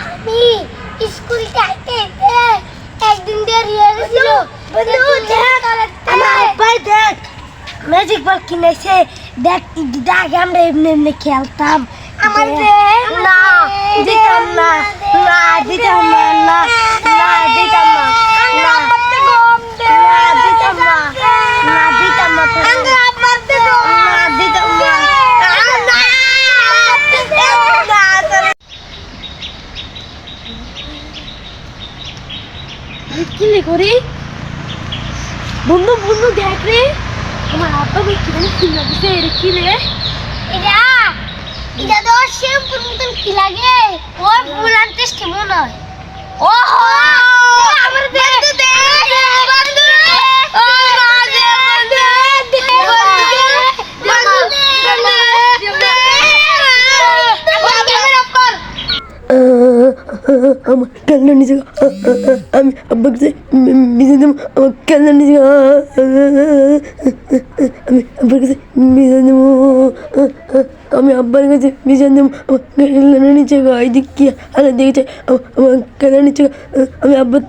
আমি স্কুল যাইতে একদিন দেরি হয়ে গেছিল। বন্ধু দেখ আমার আব্বাই দেখ ম্যাজিক বল কিনেছে, দেখ আগে আমরা এমনি এমনি খেলতাম। আমার না দিতাম না, না দিতাম না, না না দিতাম না, না দিতাম না, না দিতাম না, না দিতাম না। কি করি বন্ধু বন্ধু দেখ রে, আমার আব্বা কিনে কিনে দিছে। এটা কি রে? এটা এটা তো শ্যাম্পুর মতন কি লাগে, ওর ফুল আনতে কেমন হয়? ওহো আমার বন্ধু দে বন্ধু, ও রাজে বন্ধু দে আমার খেলনা নিচে, আমি আব্বার কাছে ভিজে দেবো আমার খেলনা নিচে, আমি আব্বার কাছে ভিজে দেবো, আমি আব্বার কাছে ভিজে দেবো আমার খেলনা নিচে। গায়ে দিক কি আলা দেখেছে আমার খেলনা নিচে, আমি আব্বার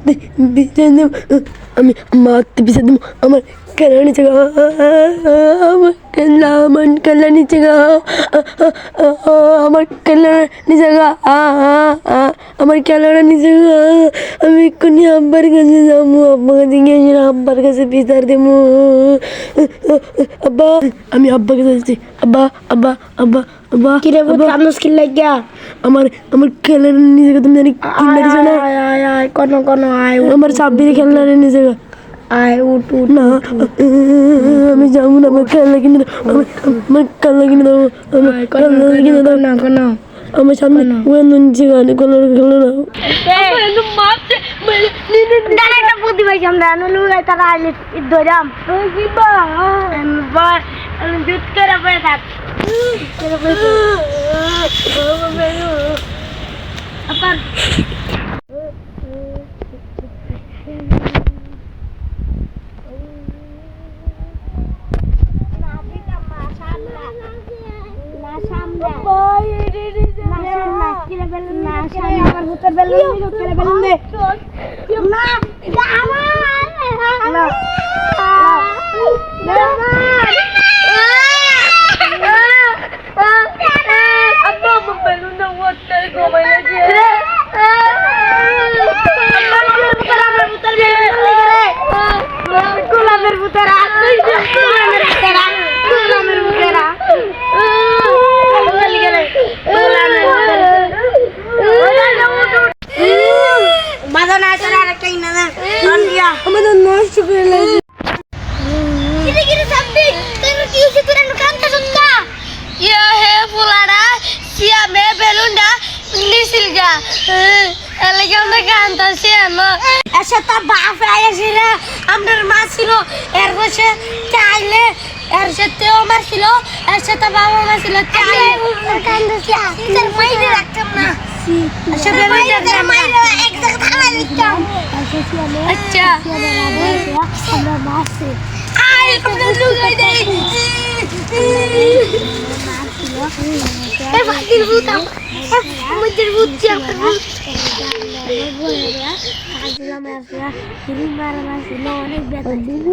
ভিজে দেবো, আমি মাকে ভিজে দেবো আমার খেলনা নিচে, আমার খেলনা, আমার খেলনা নিচে, আমার খেলনা নিচে, আমার খেলাটা নিচে। আমি এক্ষুনি আব্বার কাছে যাবো, আব্বার কাছে গিয়ে আব্বার কাছে বিচার দেবো। আব্বা, আমি আব্বার কাছে যাচ্ছি। আব্বা আব্বা আব্বা আব্বা কিরে মুশকিল লাগিয়া আমার আমার খেলার নিজেকে তুমি জানি কিনে দিছো না? কোন কোন আয় আমার সাব্বির খেলনা নিচে আয় উঠ উঠ না, আমি যাবো না, আমার খেলনা কিনে দাও, আমার খেলনা কিনে দাও, আমার খেলনা কিনে দাও না কেন আমার সামনে নিচে গানে কলার খেলো না। একটা বুদ্ধি পাইছি আমরা তারা আইলে ধরাম দুধ করে পড়ে থাক। আমার মা ছিল এর বসে চাইলে এর সাথেও আমার ছিল, এর সাথে বাবা মা ছিল চাইলে রাখতাম না। আচ্ছা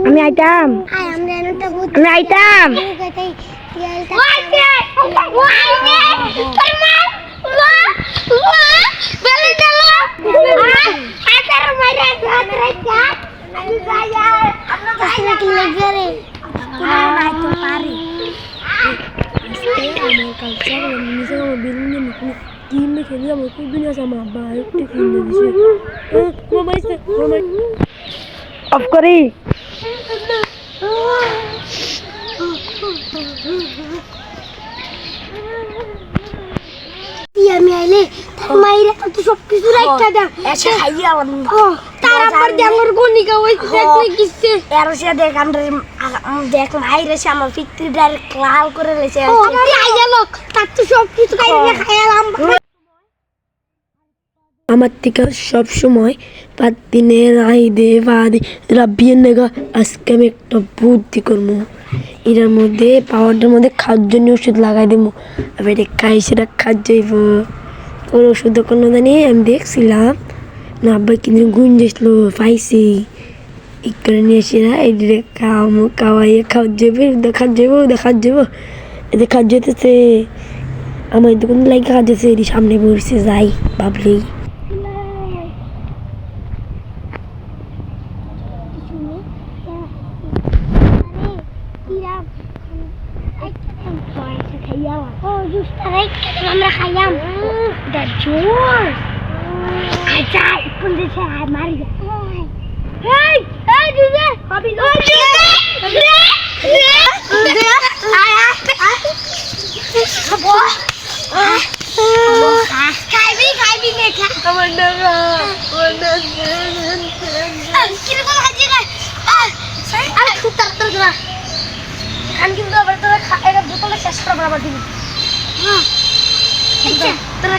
আমি আইতাম, আমি আইতাম। অফ করি আমি আইলে মাইরা তো সব কিছু রাখা দাও এসে খাইয়া তারপর আমার গনিকা হইছে দেখলে কিছে এরসে দেখ আমরা দেখ মাইরা সে আমার ফিক্রি ডাইরেক্ট লাল করে লেছে আইয়া লোক তার তো সব কিছু খাইলাম। আমার থেকে সব সময় দিনের আইদে বাদে রাবিয়ের নেগা আজকে আমি একটা বুদ্ধি করবো, এটার মধ্যে পাওয়ারটার মধ্যে খাওয়ার জন্য ওষুধ লাগাই দেবো, আবার এটা খাই সেটা খাওয়া যাইব। কোন ওষুধ কোনো জানি আমি দেখছিলাম না আব্বা কিন্তু গুঞ্জেছিল পাইছি ই করে নিয়ে এসে না এই খাওয়াইয়ে দেখা যাবো এদের খাওয়া যেতেছে আমার দোকান লাগে কাজ আছে এর সামনে বসে যাই ভাবলেই আমরা খাইয়াম জোর আচ্ছা কোন দেশে মারি এই এই দুজে ভাবি খাইবি নে খা আমার না কিরকম হাজি গায় আর খুব তাড়াতাড়ি না খান কিন্তু আবার তোরা এটা বোতলে শেষ করে আবার দিবি আচ্ছা তোরা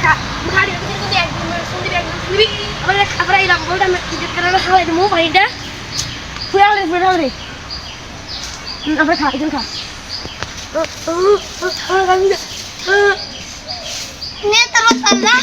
খাড়ি দিবি একদম শুনবি আবার খাবার আইলাম বলটা আমি কি করে খাওয়াই দেবো পানিটা ফুয়াল রে আবার খা একদম খা নে তোর সাল্লা